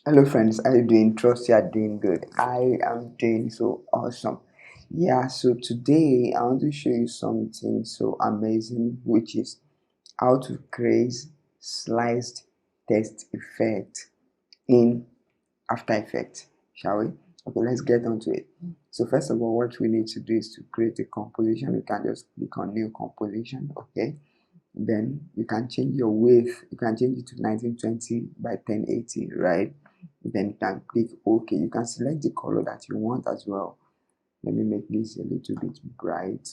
Hello friends, how you doing? Trust you are doing good. I am doing so awesome. Yeah, so today I want to show you something so amazing, which is how to create sliced text effect in After Effects. Shall we? Okay, let's get on to it. So first of all, what we need to do is to create a composition. You can just click on new composition, okay? Then you can change your width. You can change it to 1920 by 1080, right? Then you can click OK. You can select the color that you want as well. Let me make this a little bit bright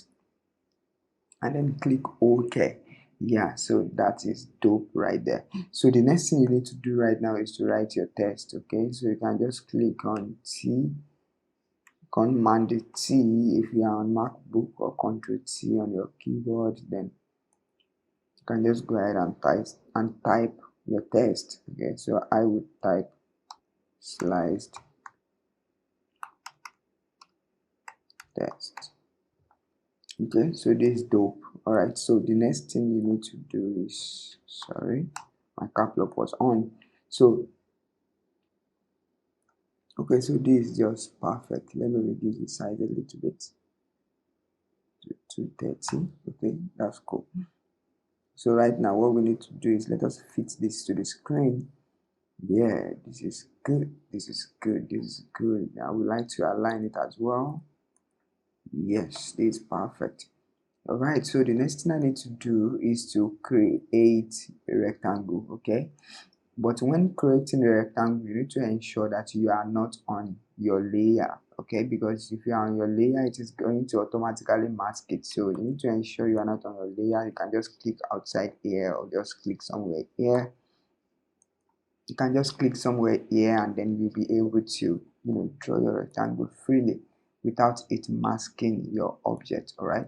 and then click OK. Yeah, so that is dope right there. So the next thing you need to do right now is to write your text. Okay, so you can just click on T, Command T if you are on MacBook, or Control T on your keyboard. Then you can just go ahead and type your text. Okay, so I would type sliced text. Okay, so this is dope. All right, so the next thing you need to do is, sorry, my cap lock was on. So okay, so this is just perfect. Let me reduce the size a little bit to 230. Okay, that's cool. So right now what we need to do is let us fit this to the screen. Yeah, this is good, this is good, this is good. I would like to align it as well. Yes, this is perfect. All right, so the next thing I need to do is to create a rectangle. Okay, but when creating a rectangle, you need to ensure that you are not on your layer. Okay, because if you are on your layer, it is going to automatically mask it. So you need to ensure you are not on your layer. You can just click outside here, or just click somewhere here. You can just click somewhere here, and then you'll be able to draw your rectangle freely without it masking your object. All right,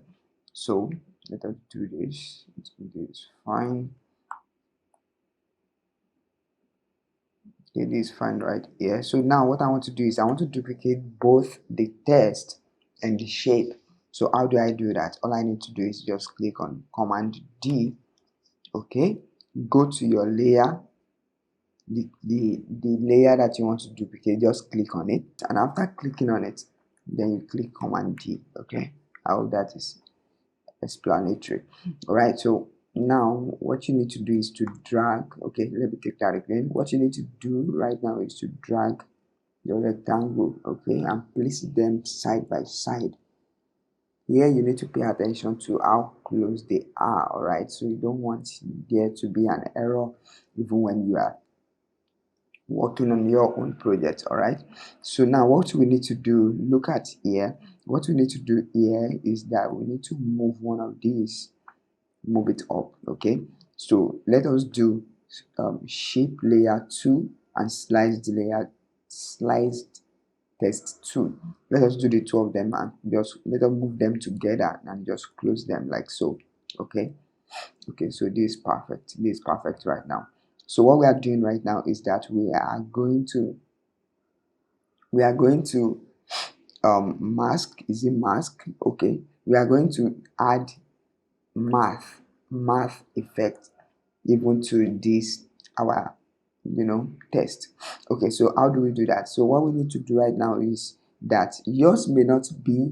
so let us do this. This is fine. It is fine right here. So now what I want to do is I want to duplicate both the text and the shape. So how do I do that? All I need to do is just click on Command D. Okay, go to your layer, the layer that you want to duplicate. Just click on it, and after clicking on it, then you click Command D. Okay, I hope that is explanatory. All right, so now what you need to do is to drag. Okay, let me take that again. What you need to do right now is to drag your rectangle, okay, and place them side by side. Here you need to pay attention to how close they are. All right, so you don't want there to be an error even when you are working on your own project. All right, so now what we need to do, look at here, what we need to do here is that we need to move one of these, move it up. Okay, so let us do shape layer 2 and sliced text 2. Let us do the two of them and just let us move them together and just close them like so. Okay, so this is perfect. This is perfect right now. So what we are doing right now is that we are going to mask. Is it mask? Okay, we are going to add math effect even to this our test. Okay, so how do we do that? So what we need to do right now is that yours may not be,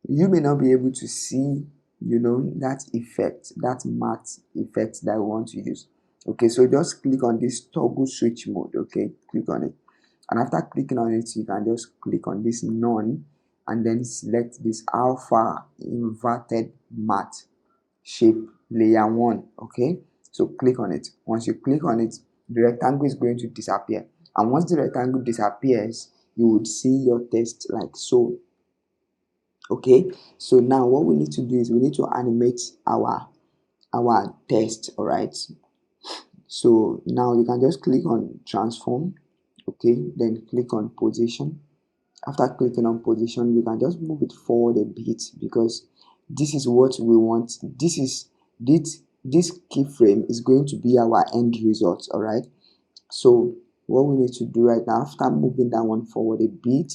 you may not be able to see that effect, that math effect that we want to use. Okay, so just click on this toggle switch mode. Okay, click on it, and after clicking on it, you can just click on this none, and then select this alpha inverted matte shape layer 1. Okay, so click on it. Once you click on it, the rectangle is going to disappear, and once the rectangle disappears, you would see your text like so. Okay, so now what we need to do is we need to animate our text. All right, so now you can just click on transform. Okay, then click on position. After clicking on position, you can just move it forward a bit, because this is what we want. This keyframe is going to be our end result. All right, so what we need to do right now, after moving that one forward a bit,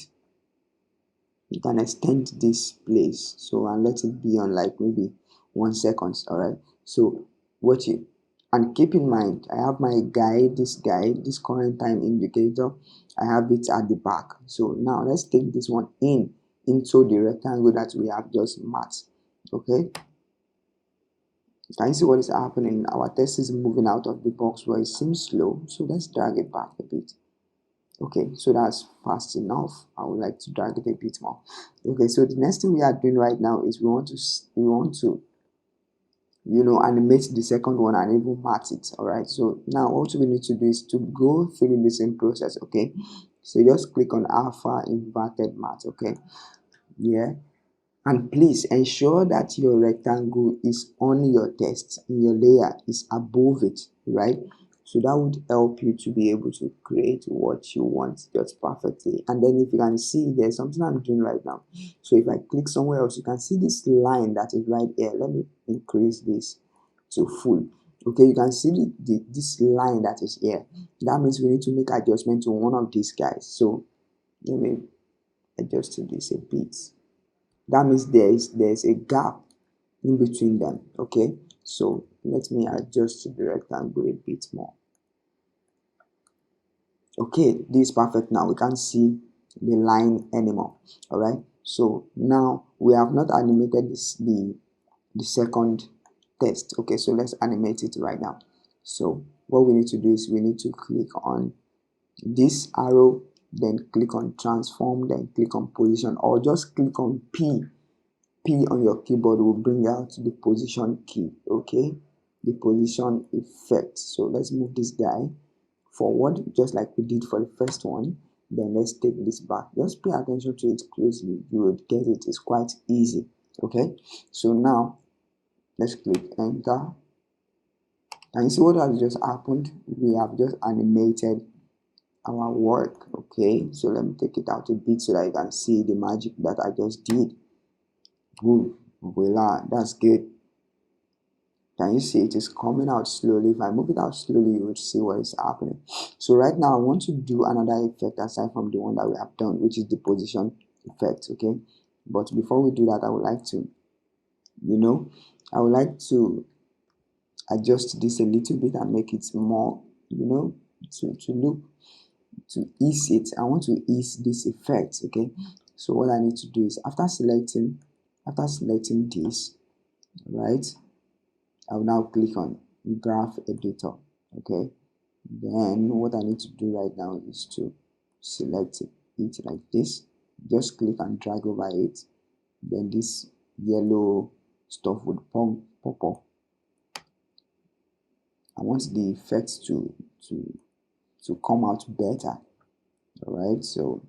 you can extend this place so and let it be on like maybe 1 second. All right, so watch it. And keep in mind, I have my guide, this current time indicator, I have it at the back. So now let's take this one into the rectangle that we have just marked. Okay, can you see what is happening? Our text is moving out of the box where it seems slow, so let's drag it back a bit. Okay, so that's fast enough. I would like to drag it a bit more. Okay, so the next thing we are doing right now is we want to animate the second one and even match it. All right, so now what we need to do is to go through the same process. Okay, so just click on alpha inverted matte. Okay, yeah, and please ensure that your rectangle is on your text and your layer is above it, right? So that would help you to be able to create what you want just perfectly. And then if you can see, there's something I'm doing right now. So if I click somewhere else, you can see this line that is right here. Let me increase this to full. Okay, you can see this line that is here. That means we need to make adjustment to one of these guys. So let me adjust this a bit. That means there's a gap in between them. Okay, so let me adjust the rectangle a bit more. Okay, this is perfect. Now we can't see the line anymore. All right, so now we have not animated the second test. Okay, so let's animate it right now. So what we need to do is we need to click on this arrow, then click on transform, then click on position, or just click on P on your keyboard will bring out the position key. Okay, the position effect. So let's move this guy forward just like we did for the first one. Then let's take this back. Just pay attention to it closely, you would get it. It's quite easy. Okay, so now let's click enter, and you see what has just happened. We have just animated our work. Okay, so let me take it out a bit so that you can see the magic that I just did. Good, voila, that's good. Can you see it is coming out slowly? If I move it out slowly, you would see what is happening. So right now, I want to do another effect aside from the one that we have done, which is the position effect. Okay, but before we do that, I would like to, adjust this a little bit and make it more, to look, to ease it. I want to ease this effect. Okay, so what I need to do is after selecting this, right, I'll now click on graph editor. Okay, then what I need to do right now is to select it like this. Just click and drag over it, then this yellow stuff would pop up. I want the effect to come out better. All right, so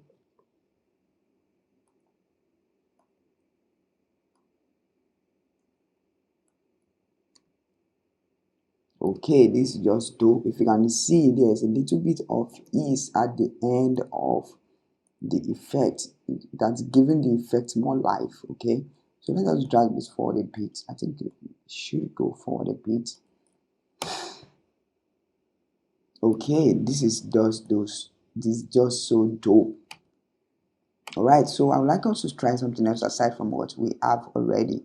okay, this is just dope. If you can see, there's a little bit of ease at the end of the effect. That's giving the effect more life. Okay, so let us drag this forward a bit. I think it should go forward a bit. Okay, this is just so dope. All right, so I would like us to try something else aside from what we have already.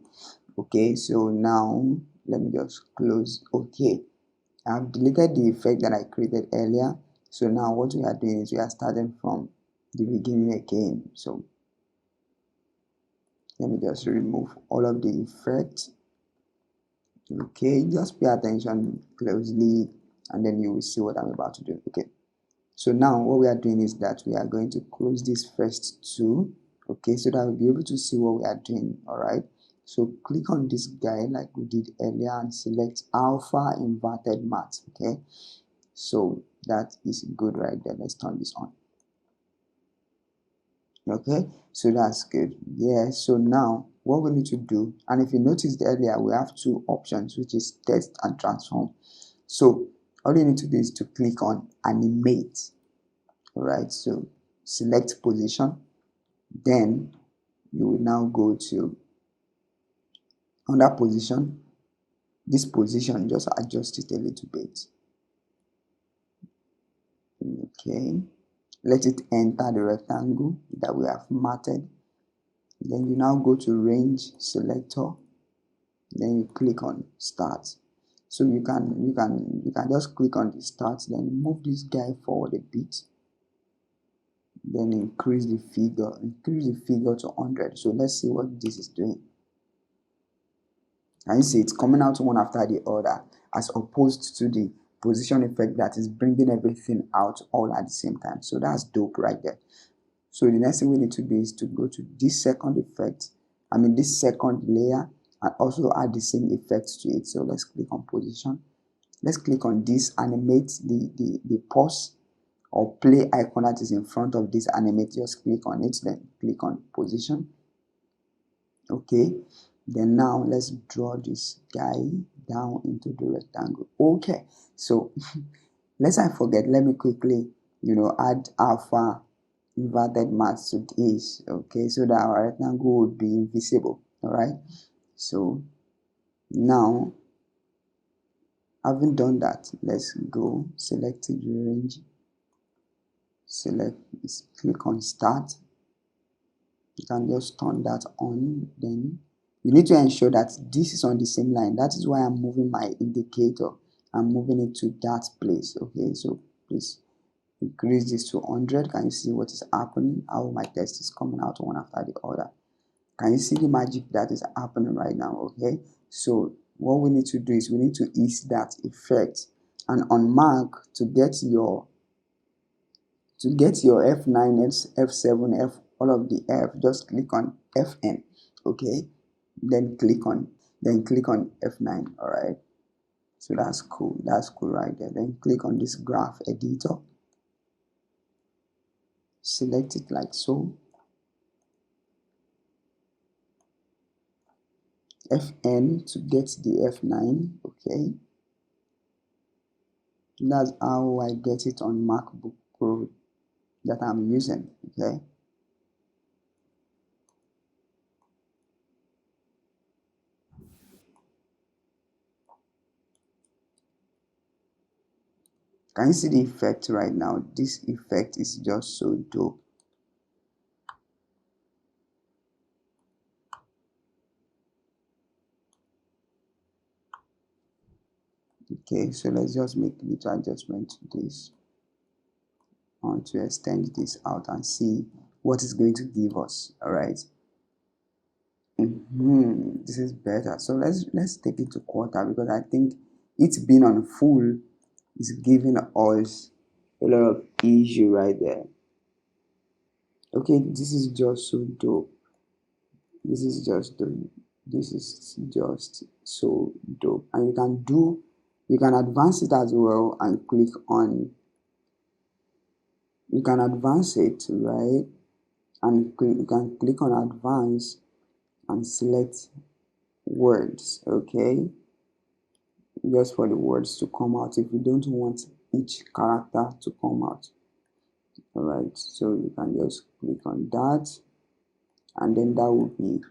Okay, so now let me just close. Okay, I've deleted the effect that I created earlier. So now what we are doing is we are starting from the beginning again. So let me just remove all of the effects. Okay, just pay attention closely and then you will see what I'm about to do. Okay, so now what we are doing is that we are going to close this first two. Okay, so that we'll be able to see what we are doing. All right, so click on this guy like we did earlier and select alpha inverted matte. Okay, so that is good right there. Let's turn this on. Okay, so that's good. Yeah, so now what we need to do, and if you noticed earlier, we have two options, which is test and transform. So all you need to do is to click on animate. All right, so select position, then you will now go to under position. This position, just adjust it a little bit. Okay, let it enter the rectangle that we have marked. Then you now go to range selector, then you click on start. So you can just click on the start, then move this guy forward a bit, then increase the figure to 100. So let's see what this is doing. And you see it's coming out one after the other, as opposed to the position effect that is bringing everything out all at the same time. So that's dope right there. So the next thing we need to do is to go to this second effect, this second layer, and also add the same effect to it. So let's click on position. Let's click on this animate, the pause or play icon that is in front of this animate. Just click on it, then click on position. Okay, then now let's draw this guy down into the rectangle. Okay, so lest I forget, let me quickly add alpha inverted math to this, okay, so that our rectangle would be invisible. All right, so now having done that, let's go select the range, click on start. You can just turn that on. Then you need to ensure that this is on the same line. That is why I'm moving my indicator. I'm moving it to that place. Okay, so please increase this to 100. Can you see what is happening? How my text is coming out one after the other? Can you see the magic that is happening right now? Okay, so what we need to do is we need to ease that effect, and on mark to get your F9, F7, all of the F, just click on Fn. Okay, then click on F9. All right, so that's cool right there. Then click on this graph editor, select it like so, Fn to get the F9. Okay, that's how I get it on MacBook Pro that I'm using. Okay, can you see the effect right now? This effect is just so dope. Okay, so let's just make a little adjustment to this. I want to extend this out and see what it's going to give us. All right. This is better. So let's take it to quarter, because I think it's been on full is giving us a lot of issue right there. Okay, this is just so dope. This is just so dope, and you can advance it as well and click on. You can advance it, right? And you can click on advance and select words. Okay, just for the words to come out if you don't want each character to come out. All right, so you can just click on that, and then that will be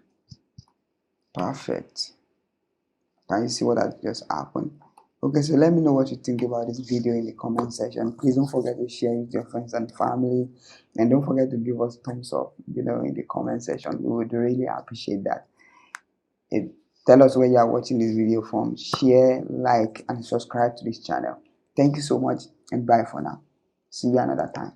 perfect. Can you see what has just happened? Okay, so let me know what you think about this video in the comment section. Please don't forget to share with your friends and family, and don't forget to give us thumbs up in the comment section. We would really appreciate that. Tell us where you are watching this video from. Share, like, and subscribe to this channel. Thank you so much, and bye for now. See you another time.